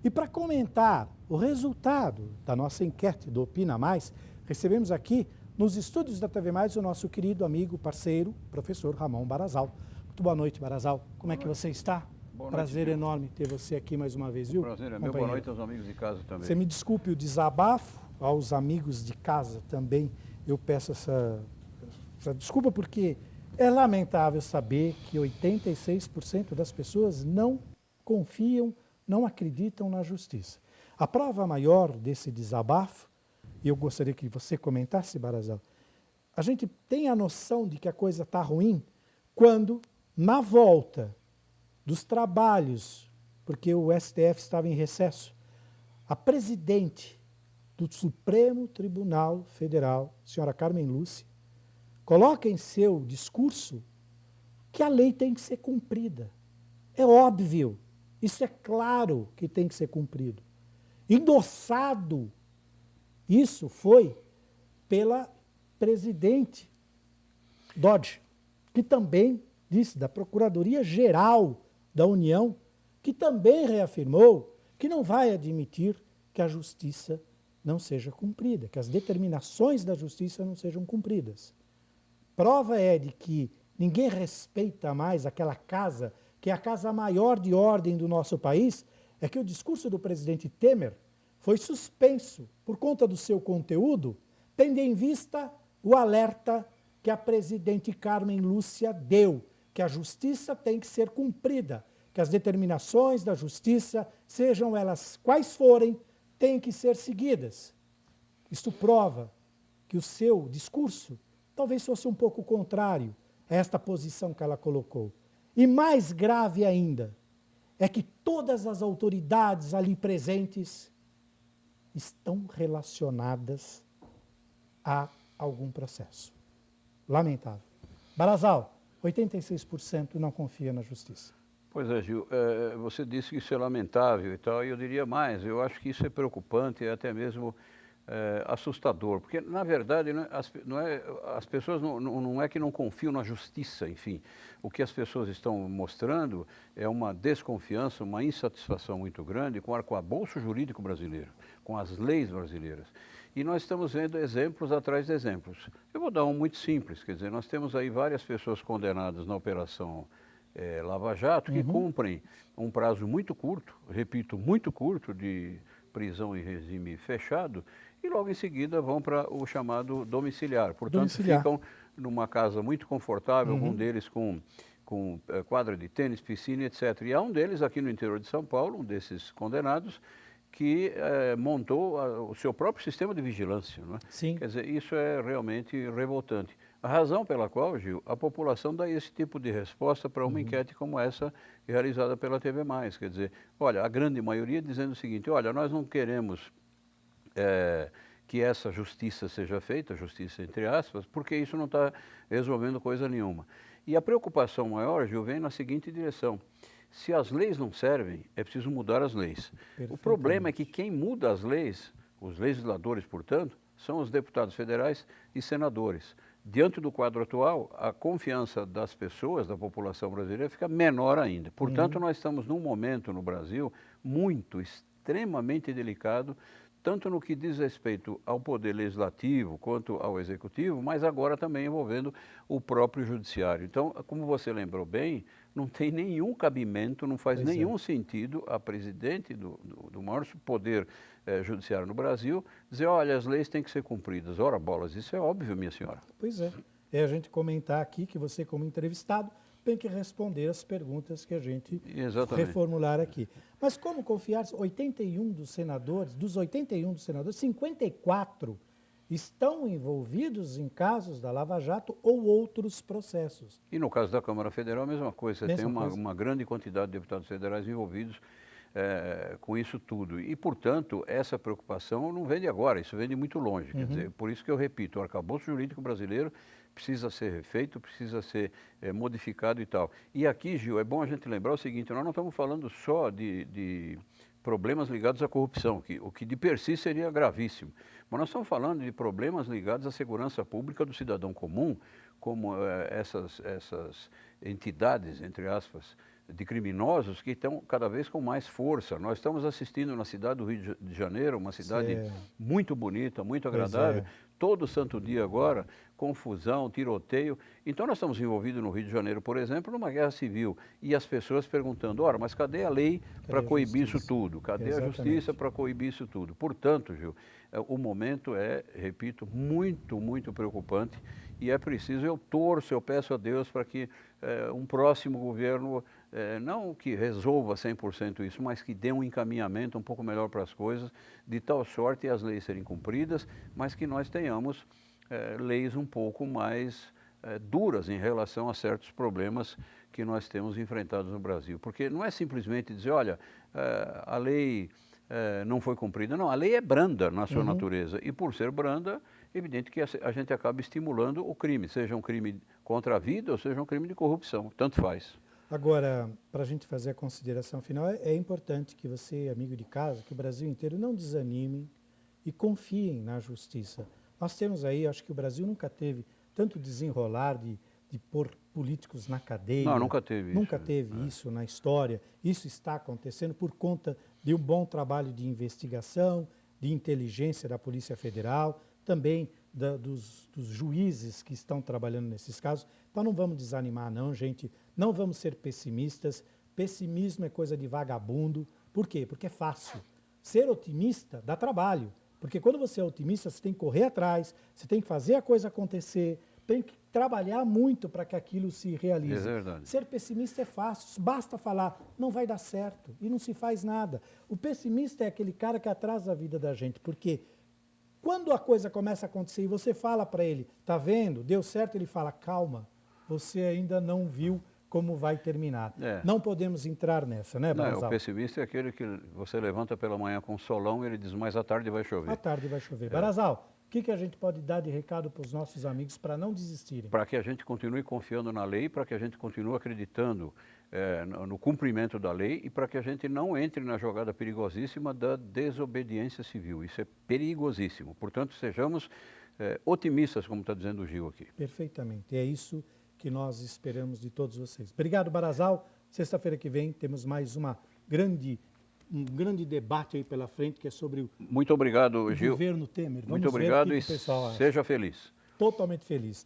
E para comentar o resultado da nossa enquete do Opina Mais, recebemos aqui nos estúdios da TV Mais o nosso querido amigo, parceiro, professor Ramon Barazal. Muito boa noite, Barazal. Como é que você está? Boa noite, prazer Gil. enorme ter você aqui mais uma vez, viu? O prazer é meu. Boa noite aos amigos de casa também. Você me desculpe o desabafo, aos amigos de casa também, eu peço essa desculpa porque é lamentável saber que 86% das pessoas não confiam, não acreditam na justiça. A prova maior desse desabafo, e eu gostaria que você comentasse, Barazal, a gente tem a noção de que a coisa está ruim quando, na volta dos trabalhos, porque o STF estava em recesso, a presidente do Supremo Tribunal Federal, senhora Carmen Lúcia, coloca em seu discurso que a lei tem que ser cumprida. É óbvio, isso é claro que tem que ser cumprido. Endossado, isso foi pela presidente Dodge, que também disse, da Procuradoria-Geral da União, que também reafirmou que não vai admitir que a justiça não seja cumprida, que as determinações da justiça não sejam cumpridas. Prova é de que ninguém respeita mais aquela casa, que é a casa maior de ordem do nosso país, é que o discurso do presidente Temer foi suspenso por conta do seu conteúdo, tendo em vista o alerta que a presidente Carmen Lúcia deu, que a justiça tem que ser cumprida, que as determinações da justiça, sejam elas quais forem, têm que ser seguidas. Isto prova que o seu discurso talvez fosse um pouco contrário a esta posição que ela colocou. E mais grave ainda, é que todas as autoridades ali presentes estão relacionadas a algum processo. Lamentável. Barazal, 86% não confia na justiça. Pois é, Gil, você disse que isso é lamentável e tal, e eu diria mais, eu acho que isso é preocupante, é até mesmo assustador, porque, na verdade, as pessoas não é que não confiam na justiça, enfim. O que as pessoas estão mostrando é uma desconfiança, uma insatisfação muito grande com o arcabouço jurídico brasileiro, com as leis brasileiras. E nós estamos vendo exemplos atrás de exemplos. Eu vou dar um muito simples, quer dizer, nós temos aí várias pessoas condenadas na Operação Lava Jato que cumprem um prazo muito curto, repito, muito curto, de prisão em regime fechado, e logo em seguida vão para o chamado domiciliar. Portanto, ficam numa casa muito confortável, algum deles com quadra de tênis, piscina, etc. E há um deles aqui no interior de São Paulo, um desses condenados, que montou o seu próprio sistema de vigilância. Não é? Sim. Quer dizer, isso é realmente revoltante. A razão pela qual, Gil, a população dá esse tipo de resposta para uma enquete como essa realizada pela TV+. Quer dizer, olha, a grande maioria dizendo o seguinte, olha, nós não queremos que essa justiça seja feita, justiça entre aspas, porque isso não está resolvendo coisa nenhuma. E a preocupação maior, Gil, vem na seguinte direção. Se as leis não servem, é preciso mudar as leis. O problema é que quem muda as leis, os legisladores, portanto, são os deputados federais e senadores. Diante do quadro atual, a confiança das pessoas, da população brasileira, fica menor ainda. Portanto, nós estamos num momento no Brasil extremamente delicado, tanto no que diz respeito ao poder legislativo quanto ao executivo, mas agora também envolvendo o próprio judiciário. Então, como você lembrou bem, não tem nenhum cabimento, não faz nenhum sentido a presidente do maior poder judiciário no Brasil dizer, olha, as leis têm que ser cumpridas. Ora, bolas, isso é óbvio, minha senhora. Pois é. É a gente comentar aqui que você, como entrevistado, tem que responder as perguntas que a gente reformular aqui. Mas como confiar? Dos 81 dos senadores, 54 estão envolvidos em casos da Lava Jato ou outros processos. E no caso da Câmara Federal, a mesma coisa. Você tem uma grande quantidade de deputados federais envolvidos com isso tudo. E, portanto, essa preocupação não vem de agora, isso vem de muito longe. Quer dizer, por isso que eu repito, o arcabouço jurídico brasileiro precisa ser refeito, precisa ser modificado e tal. E aqui, Gil, é bom a gente lembrar o seguinte, nós não estamos falando só de problemas ligados à corrupção, o que de per si seria gravíssimo. Mas nós estamos falando de problemas ligados à segurança pública do cidadão comum, como essas entidades, entre aspas, de criminosos que estão cada vez com mais força. Nós estamos assistindo na cidade do Rio de Janeiro, uma cidade muito bonita, muito agradável, todo santo dia agora, confusão, tiroteio. Então nós estamos envolvidos no Rio de Janeiro, por exemplo, numa guerra civil. E as pessoas perguntando, ora, mas cadê a lei para coibir isso tudo? Cadê a justiça para coibir isso tudo? Portanto, Gil, o momento é, repito, muito, muito preocupante. E é preciso, eu torço, eu peço a Deus para que um próximo governo, não que resolva 100% isso, mas que dê um encaminhamento um pouco melhor para as coisas, de tal sorte as leis serem cumpridas, mas que nós tenhamos leis um pouco mais duras em relação a certos problemas que nós temos enfrentados no Brasil. Porque não é simplesmente dizer, olha, a lei não foi cumprida. Não, a lei é branda na sua natureza. E por ser branda, evidente que a gente acaba estimulando o crime, seja um crime contra a vida ou seja um crime de corrupção, tanto faz. Agora, para a gente fazer a consideração final, é importante que você, amigo de casa, que o Brasil inteiro não desanime e confiem na justiça. Nós temos aí, acho que o Brasil nunca teve tanto desenrolar de pôr políticos na cadeia. Não, nunca teve isso. Nunca teve isso na história. Isso está acontecendo por conta de um bom trabalho de investigação, de inteligência da Polícia Federal, também dos juízes que estão trabalhando nesses casos. Então não vamos desanimar não, gente. Não vamos ser pessimistas. Pessimismo é coisa de vagabundo. Por quê? Porque é fácil. Ser otimista dá trabalho. Porque quando você é otimista, você tem que correr atrás, você tem que fazer a coisa acontecer, tem que trabalhar muito para que aquilo se realize. É verdade. Ser pessimista é fácil, basta falar, não vai dar certo, e não se faz nada. O pessimista é aquele cara que atrasa a vida da gente, porque quando a coisa começa a acontecer e você fala para ele, tá vendo, deu certo, ele fala, calma, você ainda não viu como vai terminar. Não podemos entrar nessa, né, Barazal? Não, o pessimista é aquele que você levanta pela manhã com solão e ele diz, mas à tarde vai chover. À tarde vai chover. Barazal, o que a gente pode dar de recado para os nossos amigos para não desistirem? Para que a gente continue confiando na lei, para que a gente continue acreditando no cumprimento da lei e para que a gente não entre na jogada perigosíssima da desobediência civil. Isso é perigosíssimo. Portanto, sejamos otimistas, como está dizendo o Gil aqui. Perfeitamente. É isso que nós esperamos de todos vocês. Obrigado, Barazal. Sexta-feira que vem temos mais um grande debate aí pela frente, que é sobre o Muito obrigado, Gil. governo Temer. Vamos Muito obrigado ver o e que o pessoal acha. seja feliz. Totalmente feliz.